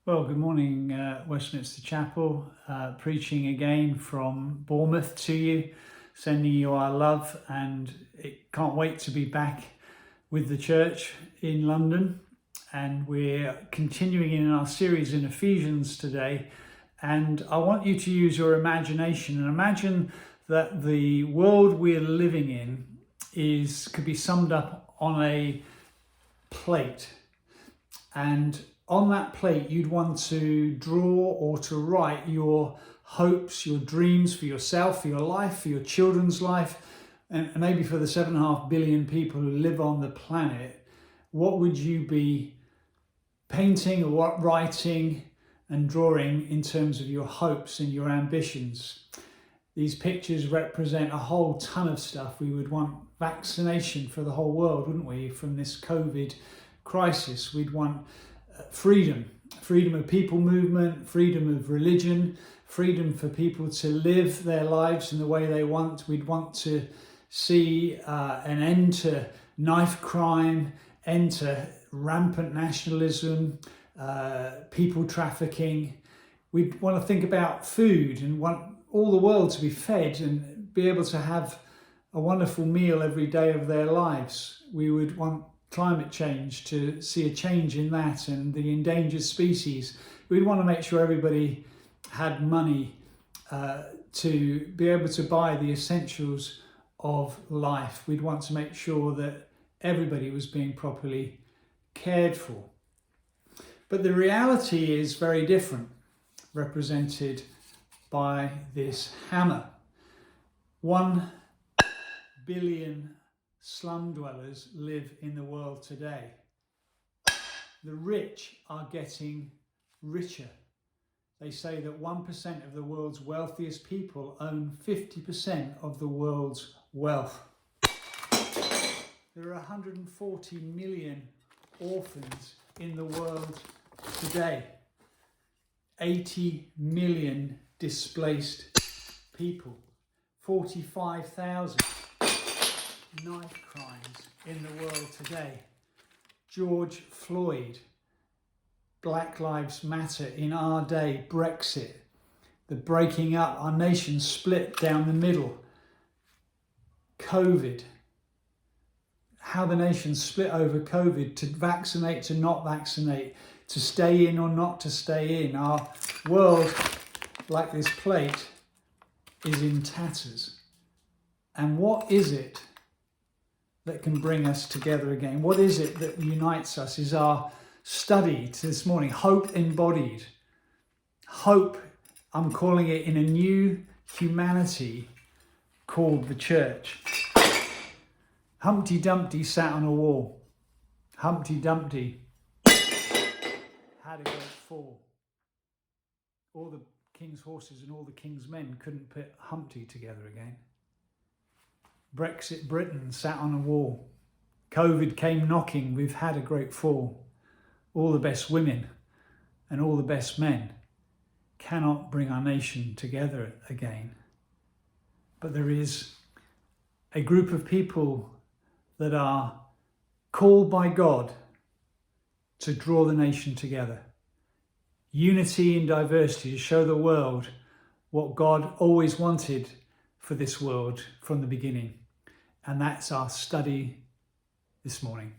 Well, good morning, Westminster Chapel. Preaching again from Bournemouth to you, sending you our love, and can't wait to be back with the church in London. And we're continuing in our series in Ephesians today. And I want you to use your imagination and imagine that the world we're living in could be summed up on a plate. And on that plate, you'd want to draw or to write your hopes, your dreams for yourself, for your life, for your children's life, and maybe for the 7.5 billion people who live on the planet. What would you be painting or writing and drawing in terms of your hopes and your ambitions? These pictures represent a whole ton of stuff. We would want vaccination for the whole world, wouldn't we, from this COVID crisis. We'd want freedom of people movement, freedom of religion, freedom for people to live their lives in the way they want. We'd want to see an end to knife crime, end to rampant nationalism, people trafficking. We'd want to think about food and want all the world to be fed and be able to have a wonderful meal every day of their lives. We would want climate change, to see a change in that, and the endangered species. We'd want to make sure everybody had money to be able to buy the essentials of life. We'd want to make sure that everybody was being properly cared for. But the reality is very different, represented by this hammer. 1 billion slum dwellers live in the world today. The rich are getting richer. They say that 1% of the world's wealthiest people own 50% of the world's wealth. There are 140 million orphans in the world today. 80 million displaced people. 45,000 knife crimes in the world today. George Floyd, Black Lives Matter in our day, Brexit, the breaking up, our nation split down the middle, COVID, how the nation split over COVID, to vaccinate, to not vaccinate, to stay in or not to stay in. Our world, like this plate, is in tatters. And what is it that can bring us together again? What is it that unites us? Is our study this morning, Hope Embodied. Hope, I'm calling it, in a new humanity called the church. Humpty Dumpty sat on a wall. Humpty Dumpty had a great fall. All the king's horses and all the king's men couldn't put Humpty together again. Brexit Britain sat on a wall. COVID came knocking. We've had a great fall. All the best women and all the best men cannot bring our nation together again. But there is a group of people that are called by God to draw the nation together. Unity in diversity, to show the world what God always wanted for this world from the beginning. And that's our study this morning.